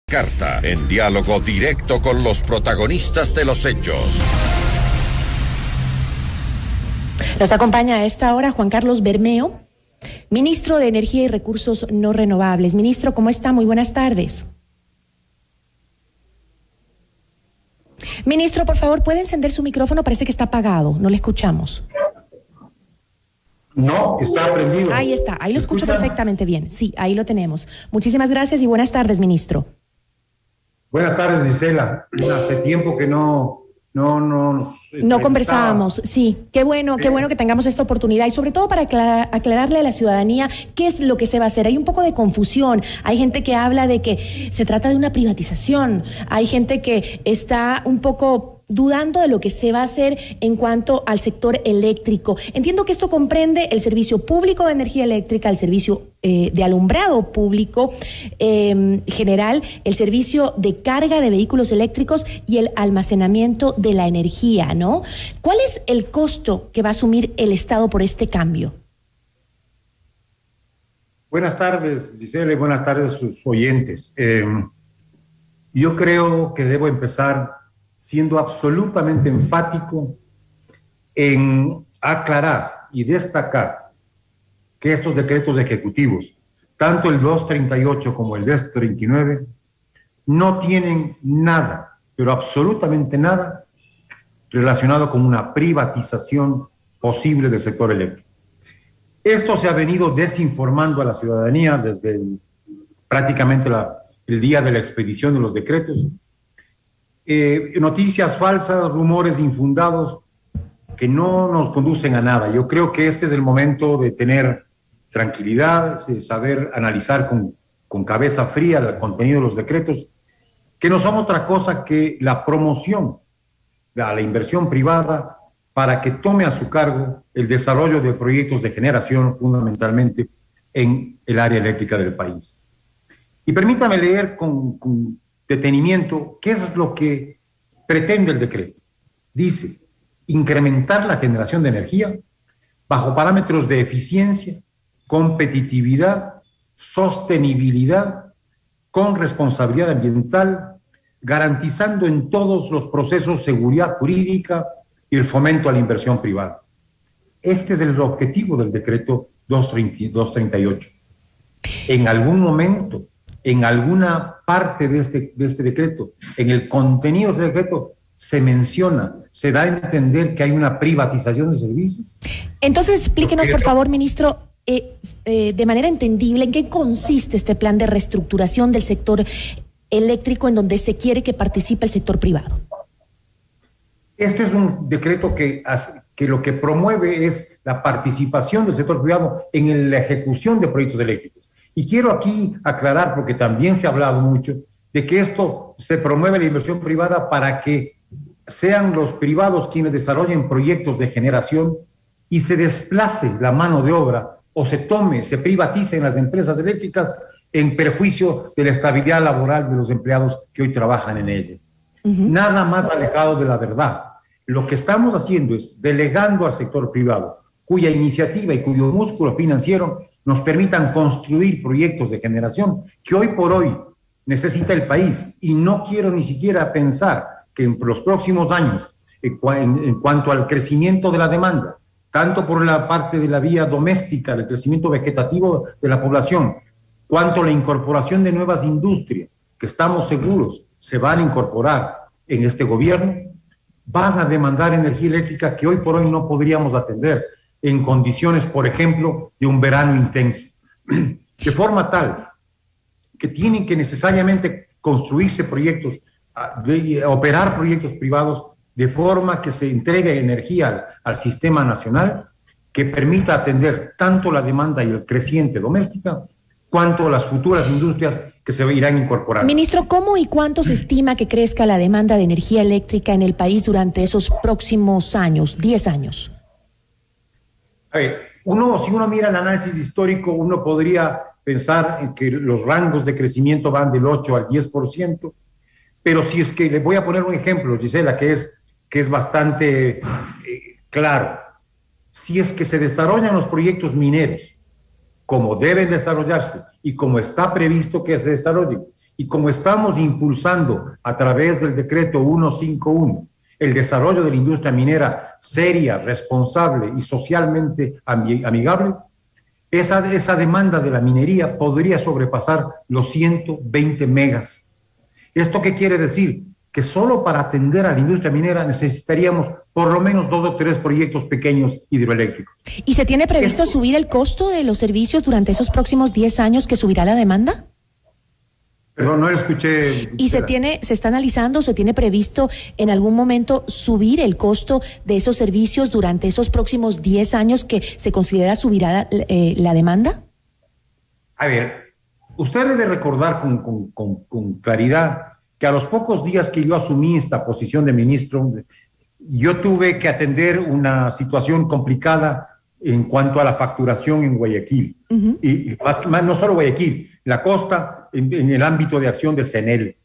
Carta, en diálogo directo con los protagonistas de los hechos. Nos acompaña a esta hora Juan Carlos Bermeo, ministro de Energía y Recursos No Renovables. Ministro, ¿cómo está? Muy buenas tardes. Ministro, por favor, ¿puede encender su micrófono? Parece que está apagado, no le escuchamos. No, está prendido. Ahí está, ahí lo escucho perfectamente bien. Sí, ahí lo tenemos. Muchísimas gracias y buenas tardes, ministro. Buenas tardes, Gisela. Hace tiempo que no conversábamos. Sí, qué bueno que tengamos esta oportunidad y sobre todo para aclararle a la ciudadanía qué es lo que se va a hacer. Hay un poco de confusión, hay gente que habla de que se trata de una privatización, hay gente que está un poco dudando de lo que se va a hacer en cuanto al sector eléctrico. Entiendo que esto comprende el servicio público de energía eléctrica, el servicio de alumbrado público general, el servicio de carga de vehículos eléctricos y el almacenamiento de la energía, ¿no? ¿Cuál es el costo que va a asumir el Estado por este cambio? Buenas tardes, Gisela, y buenas tardes a sus oyentes. Yo creo que debo empezar siendo absolutamente enfático en aclarar y destacar que estos decretos ejecutivos, tanto el 238 como el 239, no tienen nada, pero absolutamente nada, relacionado con una privatización posible del sector eléctrico. Esto se ha venido desinformando a la ciudadanía desde prácticamente el día de la expedición de los decretos. Noticias falsas, rumores infundados que no nos conducen a nada. Yo creo que este es el momento de tener tranquilidad, de saber analizar con cabeza fría el contenido de los decretos, que no son otra cosa que la promoción a la inversión privada para que tome a su cargo el desarrollo de proyectos de generación, fundamentalmente en el área eléctrica del país. Y permítame leer con detenimiento qué es lo que pretende el decreto. Dice: incrementar la generación de energía bajo parámetros de eficiencia, competitividad, sostenibilidad, con responsabilidad ambiental, garantizando en todos los procesos seguridad jurídica y el fomento a la inversión privada. Este es el objetivo del decreto 238. En algún momento, en alguna parte de este decreto, en el contenido de este decreto, se menciona, se da a entender que hay una privatización de servicios. Entonces, explíquenos, por favor, ministro, de manera entendible, ¿en qué consiste este plan de reestructuración del sector eléctrico en donde se quiere que participe el sector privado? Este es un decreto que lo que promueve es la participación del sector privado en la ejecución de proyectos eléctricos. Y quiero aquí aclarar, porque también se ha hablado mucho, de que esto se promueve la inversión privada para que sean los privados quienes desarrollen proyectos de generación y se desplace la mano de obra o se privaticen las empresas eléctricas en perjuicio de la estabilidad laboral de los empleados que hoy trabajan en ellas. Nada más alejado de la verdad. Lo que estamos haciendo es delegando al sector privado, cuya iniciativa y cuyo músculo financiero nos permitan construir proyectos de generación que hoy por hoy necesita el país. Y no quiero ni siquiera pensar que en los próximos años, en cuanto al crecimiento de la demanda, tanto por la parte de la vía doméstica, del crecimiento vegetativo de la población, cuanto la incorporación de nuevas industrias, que estamos seguros se van a incorporar en este gobierno, van a demandar energía eléctrica que hoy por hoy no podríamos atender en condiciones, por ejemplo, de un verano intenso. De forma tal que tienen que necesariamente construirse proyectos, operar proyectos privados de forma que se entregue energía al sistema nacional que permita atender tanto la demanda y el creciente doméstica cuanto las futuras industrias que se irán incorporando. Ministro, ¿cómo y cuánto se estima que crezca la demanda de energía eléctrica en el país durante esos próximos años, 10 años? A ver, si uno mira el análisis histórico, uno podría pensar en que los rangos de crecimiento van del 8 al 10%, pero si es que le voy a poner un ejemplo, Gisela, que es bastante claro. Si es que se desarrollan los proyectos mineros como deben desarrollarse y como está previsto que se desarrollen, y como estamos impulsando a través del decreto 151 el desarrollo de la industria minera seria, responsable y socialmente amigable, esa demanda de la minería podría sobrepasar los 120 megas. ¿Esto qué quiere decir? Que solo para atender a la industria minera necesitaríamos por lo menos 2 o 3 proyectos pequeños hidroeléctricos. ¿Y se tiene previsto subir el costo de los servicios durante esos próximos 10 años que subirá la demanda? Perdón, no lo escuché. ¿Y se está analizando, se tiene previsto en algún momento subir el costo de esos servicios durante esos próximos 10 años que se considera subirá la demanda? A ver, usted debe recordar con claridad que a los pocos días que yo asumí esta posición de ministro, yo tuve que atender una situación complicada en cuanto a la facturación en Guayaquil. Y no solo Guayaquil, la costa, en el ámbito de acción de CENEL.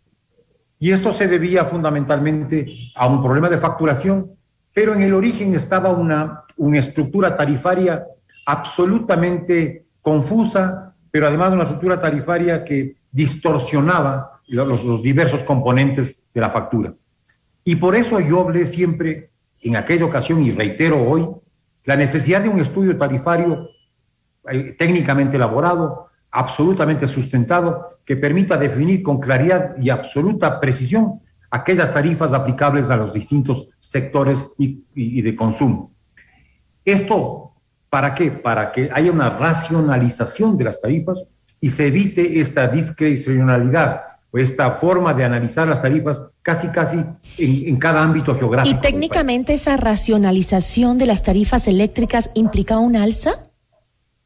Y esto se debía fundamentalmente a un problema de facturación, pero en el origen estaba una estructura tarifaria absolutamente confusa, pero además una estructura tarifaria que distorsionaba los diversos componentes de la factura. Y por eso yo hablé siempre en aquella ocasión, y reitero hoy, la necesidad de un estudio tarifario técnicamente elaborado, absolutamente sustentado, que permita definir con claridad y absoluta precisión aquellas tarifas aplicables a los distintos sectores y de consumo. ¿Esto para qué? Para que haya una racionalización de las tarifas y se evite esta discrecionalidad o esta forma de analizar las tarifas casi en cada ámbito geográfico. ¿Y técnicamente esa racionalización de las tarifas eléctricas implica un alza?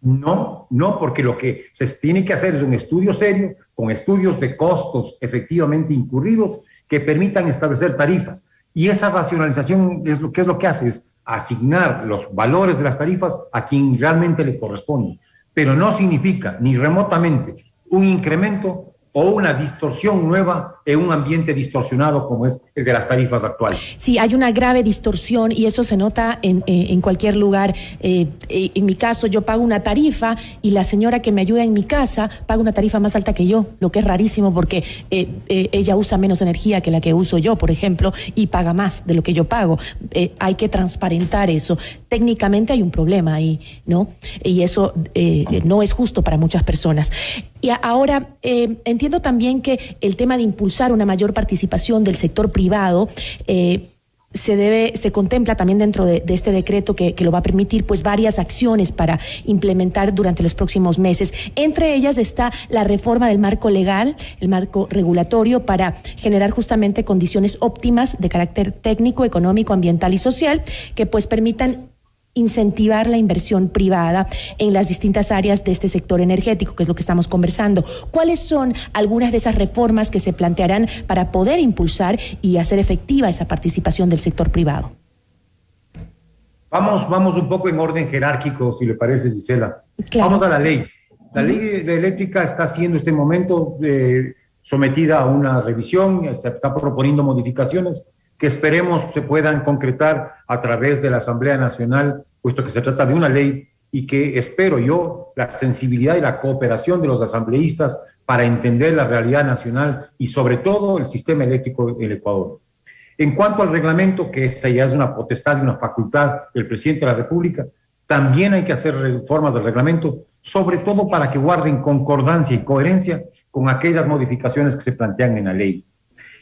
No, porque lo que se tiene que hacer es un estudio serio, con estudios de costos efectivamente incurridos, que permitan establecer tarifas. Y esa racionalización es lo que hace, es asignar los valores de las tarifas a quien realmente le corresponde. Pero no significa ni remotamente un incremento o una distorsión nueva en un ambiente distorsionado como es el de las tarifas actuales. Sí, hay una grave distorsión y eso se nota en cualquier lugar. En mi caso, yo pago una tarifa y la señora que me ayuda en mi casa paga una tarifa más alta que yo, lo que es rarísimo porque ella usa menos energía que la que uso yo, por ejemplo, y paga más de lo que yo pago. Hay que transparentar eso. Técnicamente hay un problema ahí, ¿no? Y eso no es justo para muchas personas. Y ahora, entiendo también que el tema de impulsar una mayor participación del sector privado se contempla también dentro de este decreto que lo va a permitir, pues varias acciones para implementar durante los próximos meses. Entre ellas está la reforma del marco legal, el marco regulatorio, para generar justamente condiciones óptimas de carácter técnico, económico, ambiental y social que pues permitan incentivar la inversión privada en las distintas áreas de este sector energético, que es lo que estamos conversando. ¿Cuáles son algunas de esas reformas que se plantearán para poder impulsar y hacer efectiva esa participación del sector privado? Vamos un poco en orden jerárquico, si le parece, Gisela. Claro. Vamos a la ley. La ley de eléctrica está siendo en este momento sometida a una revisión, se está proponiendo modificaciones que esperemos se puedan concretar a través de la Asamblea Nacional, puesto que se trata de una ley y que espero yo la sensibilidad y la cooperación de los asambleístas para entender la realidad nacional y sobre todo el sistema eléctrico del Ecuador. En cuanto al reglamento, que esa ya es una potestad y una facultad del presidente de la República, también hay que hacer reformas del reglamento, sobre todo para que guarden concordancia y coherencia con aquellas modificaciones que se plantean en la ley.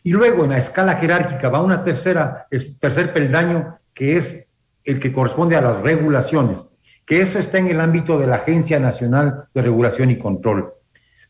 Y luego, en la escala jerárquica, va una tercer peldaño, que es el que corresponde a las regulaciones, que eso está en el ámbito de la Agencia Nacional de Regulación y Control.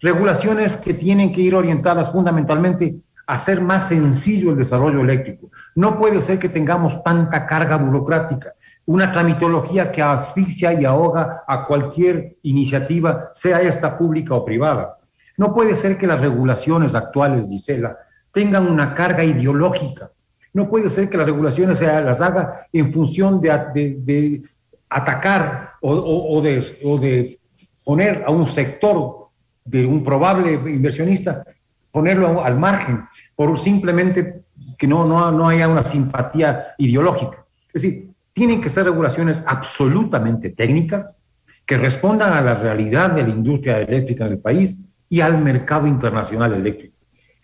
Regulaciones que tienen que ir orientadas fundamentalmente a hacer más sencillo el desarrollo eléctrico. No puede ser que tengamos tanta carga burocrática, una tramitología que asfixia y ahoga a cualquier iniciativa, sea esta pública o privada. No puede ser que las regulaciones actuales, Gisela, tengan una carga ideológica. No puede ser que las regulaciones las haga en función de atacar o de poner a un sector de un probable inversionista, ponerlo al margen, por simplemente que no haya una simpatía ideológica. Es decir, tienen que ser regulaciones absolutamente técnicas que respondan a la realidad de la industria eléctrica en el país y al mercado internacional eléctrico.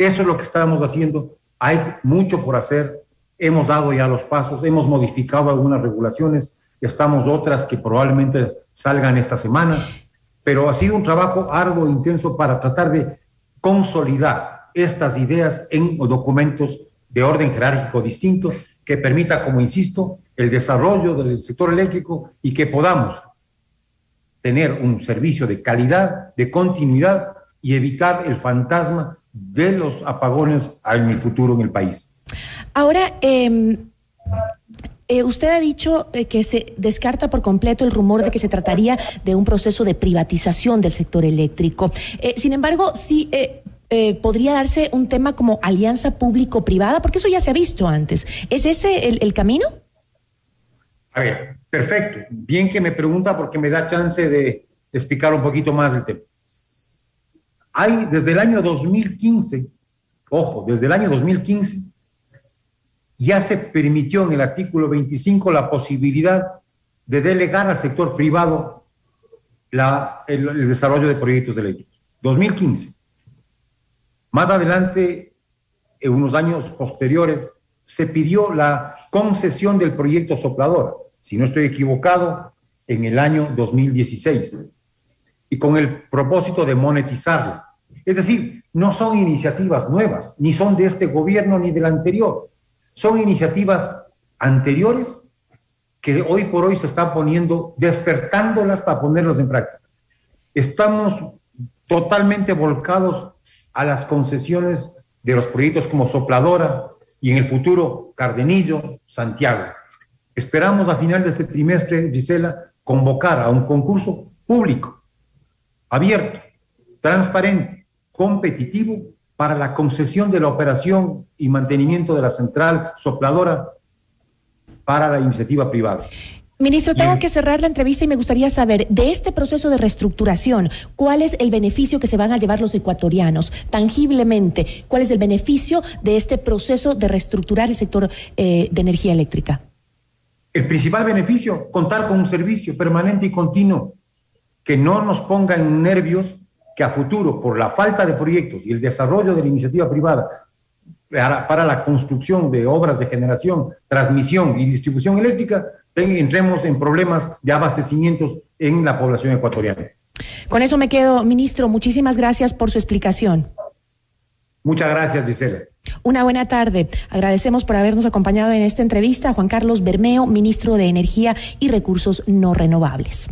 Eso es lo que estamos haciendo. Hay mucho por hacer. Hemos dado ya los pasos, hemos modificado algunas regulaciones, estamos otras que probablemente salgan esta semana, pero ha sido un trabajo arduo e intenso para tratar de consolidar estas ideas en documentos de orden jerárquico distinto que permita, como insisto, el desarrollo del sector eléctrico y que podamos tener un servicio de calidad, de continuidad y evitar el fantasma de los apagones en el futuro en el país. Ahora, usted ha dicho que se descarta por completo el rumor de que se trataría de un proceso de privatización del sector eléctrico. Sin embargo, sí podría darse un tema como alianza público-privada, porque eso ya se ha visto antes. ¿Es ese el camino? A ver, perfecto. Bien que me pregunta porque me da chance de explicar un poquito más el tema. Hay desde el año 2015, ojo, desde el año 2015, ya se permitió en el artículo 25 la posibilidad de delegar al sector privado el desarrollo de proyectos eléctricos. 2015. Más adelante, en unos años posteriores, se pidió la concesión del proyecto Sopladora, si no estoy equivocado, en el año 2016, y con el propósito de monetizarlo. Es decir, no son iniciativas nuevas, ni son de este gobierno ni del anterior. Son iniciativas anteriores que hoy por hoy se están despertándolas para ponerlas en práctica. Estamos totalmente volcados a las concesiones de los proyectos como Sopladora y en el futuro Cardenillo, Santiago. Esperamos a final de este trimestre, Gisela, convocar a un concurso público, abierto, transparente, competitivo, para la concesión de la operación y mantenimiento de la central Sopladora para la iniciativa privada. Ministro, tengo que cerrar la entrevista y me gustaría saber, de este proceso de reestructuración, ¿cuál es el beneficio que se van a llevar los ecuatorianos? Tangiblemente, ¿cuál es el beneficio de este proceso de reestructurar el sector de energía eléctrica? El principal beneficio, contar con un servicio permanente y continuo que no nos ponga en nervios, que a futuro, por la falta de proyectos y el desarrollo de la iniciativa privada para la construcción de obras de generación, transmisión y distribución eléctrica, entremos en problemas de abastecimientos en la población ecuatoriana. Con eso me quedo, ministro. Muchísimas gracias por su explicación. Muchas gracias, Gisela. Una buena tarde. Agradecemos por habernos acompañado en esta entrevista a Juan Carlos Bermeo, ministro de Energía y Recursos No Renovables.